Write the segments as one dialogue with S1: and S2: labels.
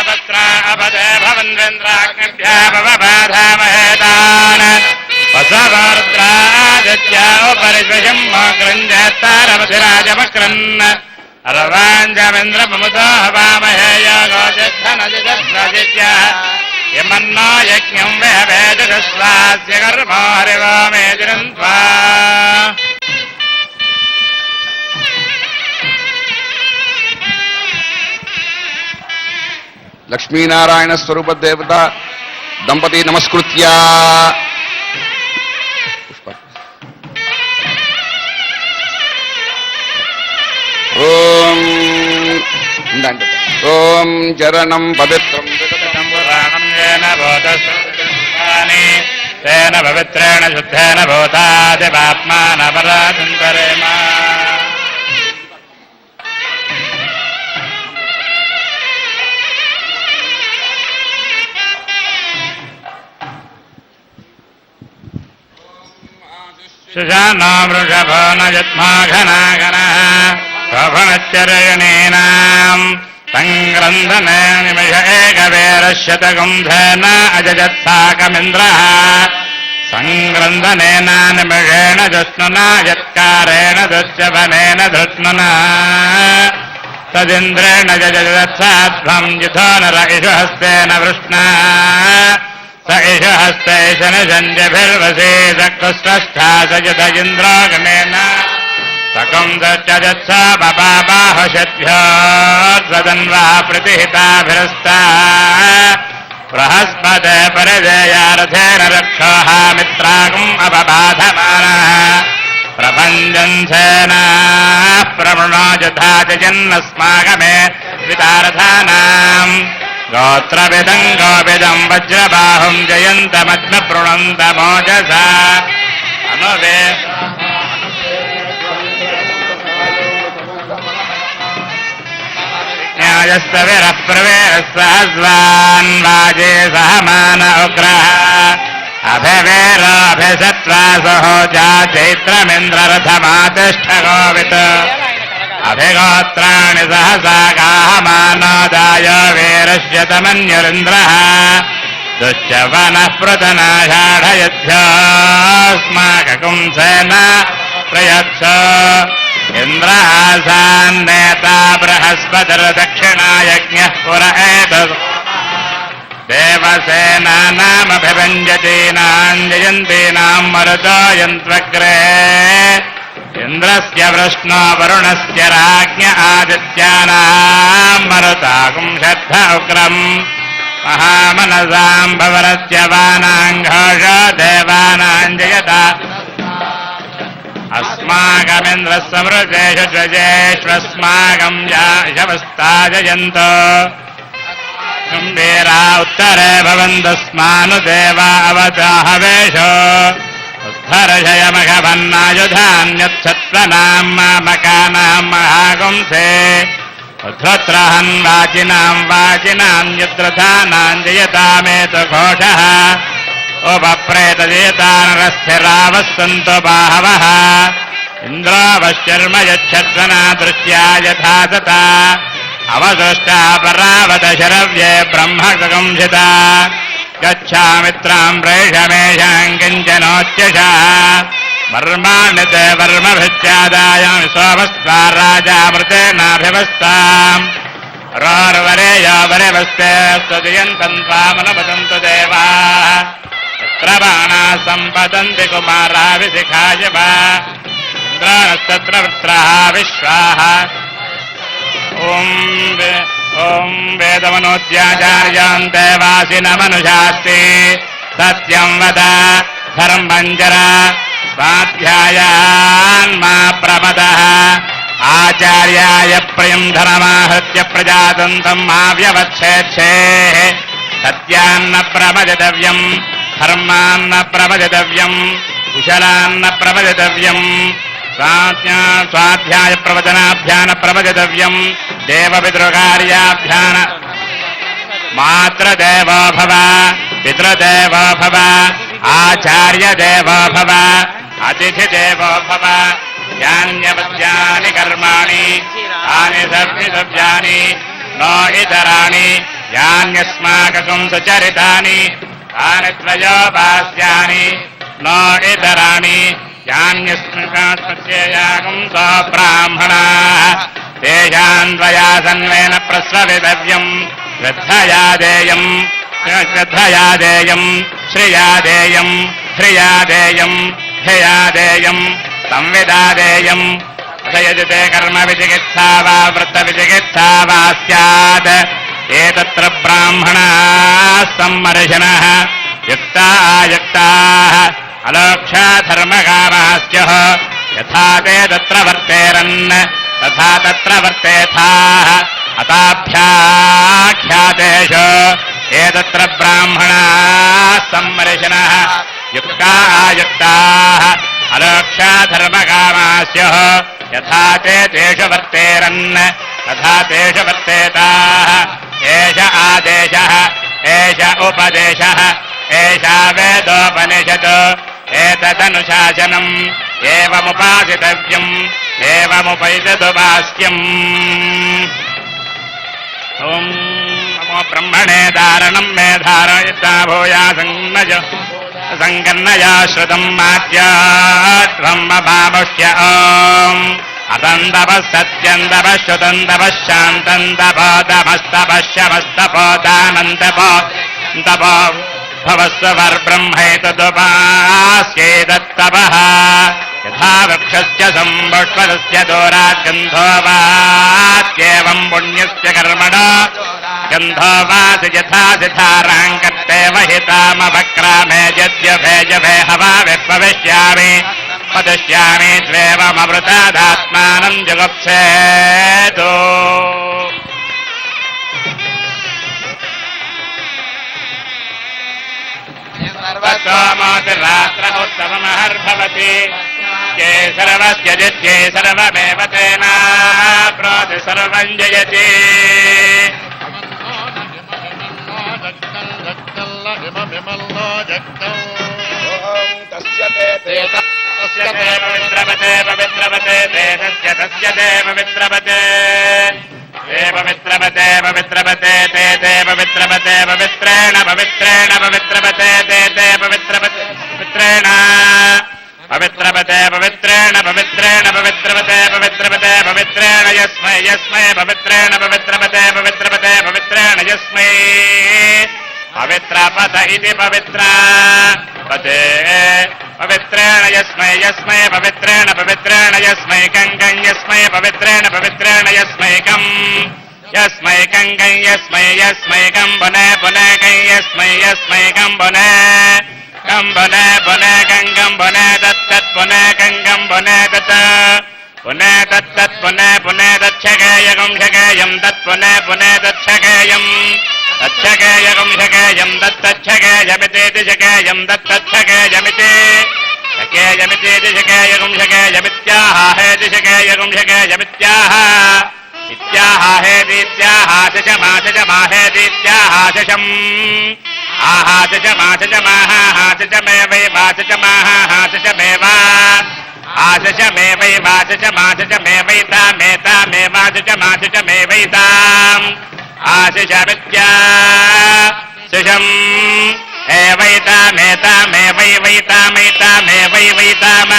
S1: अमृतपत्रा अपदे भवन्वेन्द्राग्निभ्यापवबाधामहेतान् वसवरुद्रादित्या उपरिष्वशम् मोग्रञ्जत्तारमधिराजमक्रन् अर्वाञ्जमिन्द्रममुतो हवामहे योगोचित्थनजिदस्रजित्या यमन्नो यज्ञम् वेदस्वास्य कर्मो हरिवो मेदिरन्त्वा
S2: लक्ष्मीनारायण स्वरूप देवता దంపతి నమస్కృత్య ఓం చరణం పవిత్రం
S1: తేన పవిత్రేణ శుద్ధేన భూతాదిపాత్మానపరాధంతరేమ సుజానో వృషభో నయత్మాఘనాఘనః శోభనశ్చరణీనాం సంగ్రంథనే నిమిష ఏకవేరశతగుంధేన అజజత్సాకమింద్రః సంగ్రంథనేన నిమిషేణ జస్నునా యత్కారేణ దుశ్చవనేన ధృత్నునా తదింద్రేణ జజత్సాధ్వం యుధో నర ఇషు హస్తేన వృష్ణా स इष हस्तैशन जन्यभिर्वसे दक्षस्रष्टा सजत इन्द्रागणेन सकम् दच्चजत्स बपाबाहशद्भ्योद्वदन्वा प्रतिहिताभिरस्ता बृहस्पते परिदेयारथेन रक्षोः मित्रागम् अपबाधमानः प्रपञ्चन्सेनाः प्रवृणो यथा जयन्नस्माकमे वितारथानाम् गोत्रविदं गोविदं वज्रबाहुं जयन्तमग्नपृणन्तमोजसा अनुवे न्यायस्तविरः प्रवेरस्सहस्वान् वाजे सहमान उग्रः अभिवेराभिसत्त्वा सहोजा चैत्रमिन्द्ररथमातिष्ठ अभिगोत्राणि सहसा गाहमानादाय वीरश्यतमन्युरिन्द्रः दुश्चवनः पृतनाषाढयध्योऽस्माककुंसेन प्रयच्छ इन्द्रासान्नेता बृहस्पतिर्दक्षिणायज्ञः पुर एतत् देवसेनानामभिभञ्जतीनाम् जयन्तीनाम् मरुतो यन्त्वग्रे इन्द्रस्य वृष्णो वरुणस्य राज्ञ आदित्यानाम् मरुताकुम् श्रद्ध उग्रम् महामनसाम् भवरस्य वानाम् घोष देवानाम् जयता अस्माकमिन्द्रः समृतेषु ध्वजेष्वस्माकम् याशवस्ता जयन्तो वीरा उत्तरे भवन्तस्मानुदेवा अवचाहवेशो उद्धरशयमघवन्नायुधान्यच्छत्वनाम् मामकानाम् महागुंसे उद्धत्रहन् वाचिनाम् युद्रथानाम् जयतामेतु घोषः उपप्रेतजयतानरस्थिरावः सन्तु बाहवः इन्द्रावश्चर्म यच्छत्वना दृश्या यथा तथा अवदृष्टा परावतशरव्ये ब्रह्मगंसिता गच्छामित्राम् प्रेषमेषाम् किञ्चनोच्यषा वर्माणि ते वर्मभिश्चादायाम् सोमस्त्वा राजामृतेनाभिवस्ताम् रोर्वरेयो वरेवस्ते स्तुतियन्तम् त्वामनुपतन्तु देवाः यत्र बाणाः सम्पतन्ति कुमाराः विशिखाय वा इन्द्राणस्तत्र वृत्राः विश्वाः ॐ वेदमनोद्याचार्यान् देवासिनमनुशास्ति सत्यं वद धर्मं चर स्वाध्यायान् मा प्रमदः आचार्याय प्रियं धर्माहृत्य प्रजातन्तं मा व्यवच्छेच्छेः सत्यान्न प्रमदितव्यं धर्मान्न प्रमदितव्यं कुशलान्न प्रमदितव्यं स्वाध्याय प्रवचनाभ्यान प्रवदितव्यं देवपितृकार्याभ्यान मातृदेवो भव पितृदेवो भव आचार्यदेवो भव अतिथिदेवो भव यान्यवद्यानि कर्माणि तानि सर्वसव्यानि न इतराणि यान्यस्माकं सुचरितानि तानि त्रयोपास्यानि न इतराणि यान्यस्माकं स्वब्राह्मणाः तेषाम् त्वया सन्वेन प्रस्रवितव्यम् श्रद्धया देयम् श्रिया देयम् ह्रिया देयम् ह्यया देयम् संविदा देयम् यजते कर्म विचिकित्सा वा वृत्तविचिकित्सा वा स्यात् एतत्र ब्राह्मणाः सम्मर्शिनः युक्ता आयुक्ताः अलोक्षा धर्मकामाः स्युः यथा ते तत्र वर्तेरन् तथा तत्र वर्तेथाः अताभ्याख्यातेषु एतत्र ब्राह्मणाः सम्मर्शिनः युक्ता आयुक्ताः अलोक्षा धर्मकामाः स्युः यथा ते तेषु वर्तेरन् तथा तेषु वर्तेताः एष आदेशः एष उपदेशः एषा वेदोपनिषत् एतदनुशासनम् एवमुपासितव्यम् एवमुपैतदुपास्यम् ॐ नमो ब्रह्मणे धारणम् मे धारयिता भूया सङ्गन्नया श्रुतम् माद्यात्वम् ममामुष्य ॐ अतन्दवः सत्यन्दवः श्रुतन्दवः शान्तन्दवोदमस्तवः शमस्तपोदानन्दपो तपो भवस्वर्ब्रह्मैतदुपास्यैदत्तवः यथा वृक्षस्य सम्पुष्पदस्य दूरात् गन्धो वात्येवम् पुण्यस्य कर्मणा गन्धो वासि यथा सिद्धाराङ्कत्तेव हितामवक्रामे यद्यभेजभे हवा विप्रविश्यामि वदिष्यामि त्वेवममृतादात्मानम् जुगुप्सेतु सर्वतोमोतिरात्र उत्तममहर्भवति ये सर्वस्य जित्ये सर्वमेव तेनाप्नोति सर्वम् जयति तस्य ते पवित्रवते पवित्रवते तस्य ते पवित्रवते ते पवित्रवते पवित्रवते ते पवित्रवते पवित्रेण पवित्रेण पवित्रवते ते पवित्रवते पवित्रेण पवित्रवते पवित्रेण पवित्रेण पवित्रवते पवित्रवते पवित्रेण यस्मै यस्मै पवित्रेण पवित्रवते पवित्रवते पवित्रेण यस्मै पवित्रपत इति पवित्रा पते पवित्रेण यस्मै यस्मै पवित्रेण पवित्रेण यस्मै कङ्कं यस्मै पवित्रेण पवित्रेण यस्मैकम् यस्मैकं कं यस्मै यस्मैकं पुनः पुनः कं यस्मै यस्मैकं पुनः कं पुनः पुनः कङ्कं पुनः तत्तत् पुनः कङ्कं पुनः तत् पुनः तत्तत् पुनः पुनः तच्छकेयकं शकेयं तत् पुनः पुनः तच्छकेयम् तच्छकेयकं शकेयं तत्तच्छकेयमिति शकेयं तत्तच्छकेयमिति शकेयमिति शकेयकं शकेयमित्याहेति शकेयकं शकेयमित्याह इत्याहेतीत्याहाशमाशमाहेतीत्याहाशम् आहाशमाशमाहाहाशमेवै वाशमाहाहाशमेव आशमेवै वाशमेवैतामेतामेवाशमाशमेवैताम् आशिषमित्याशिषम् एवैतामेतामेवैवैतामैतामेवैवैताम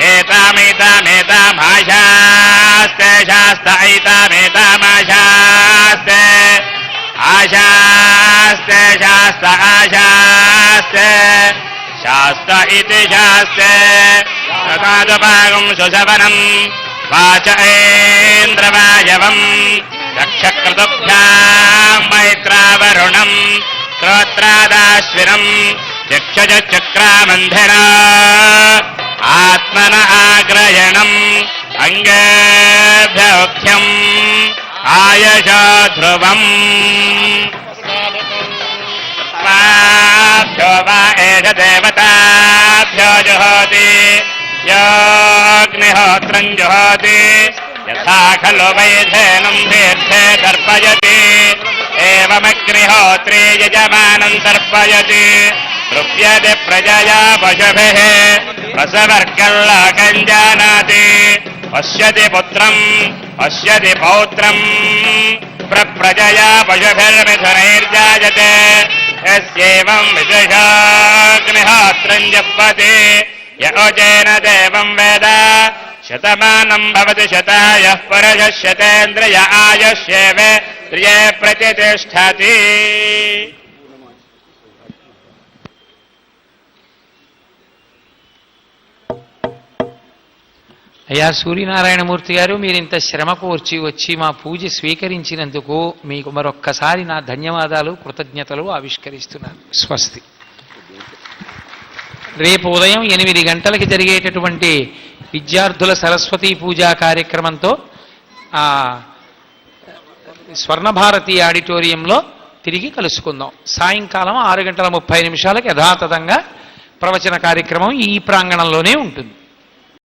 S1: एतामेतामेतामाशास्ते शास्त ऐतामेतामाशास्ते आशास्ते शास्त आशास्ते शास्त इति शास्ते तदादुभागं सुशवनम् वाच ऐन्द्रवायवम् चक्षक्रतुभ्याम् मैत्रावरुणम् श्रोत्रादाश्विनम् चक्षुचक्रामन्धिना आत्मन आग्रयणम् अङ्गेभ्योऽख्यम् आयशो ध्रुवम् तस्माभ्यो वा एष देवताभ्यो जुहोति योऽग्निहोत्रम् जुहोति यथा खलु वैधेनम् तीर्थे तर्पयति एवमग्निहोत्रे यजमानम् तर्पयति तृप्यते प्रजया पशुभिः प्रसवर्गम् लोकम् जानाति पश्यति पुत्रम् पश्यति पौत्रम् प्रजया पशुभिर्मिथुनैर्जायते यस्यैवं विशेषाग्निहोत्रं जप्यते योजेन देवं वेद शतमानं भवति शतायः पुरुषः शतेन्द्रिय आयुष्येवेन्द्रिये प्रतिष्ठति.
S3: అయ్యా సూర్యనారాయణమూర్తి గారు, మీరింత శ్రమ కోర్చి వచ్చి మా పూజ స్వీకరించినందుకు మీకు మరొక్కసారి నా ధన్యవాదాలు, కృతజ్ఞతలు ఆవిష్కరిస్తున్నాను. స్వస్తి. రేపు ఉదయం 8 గంటలకి జరిగేటటువంటి విద్యార్థుల సరస్వతీ పూజా కార్యక్రమంతో స్వర్ణభారతి ఆడిటోరియంలో తిరిగి కలుసుకుందాం. సాయంకాలం 6:30 యథాతథంగా ప్రవచన కార్యక్రమం ఈ ప్రాంగణంలోనే ఉంటుంది.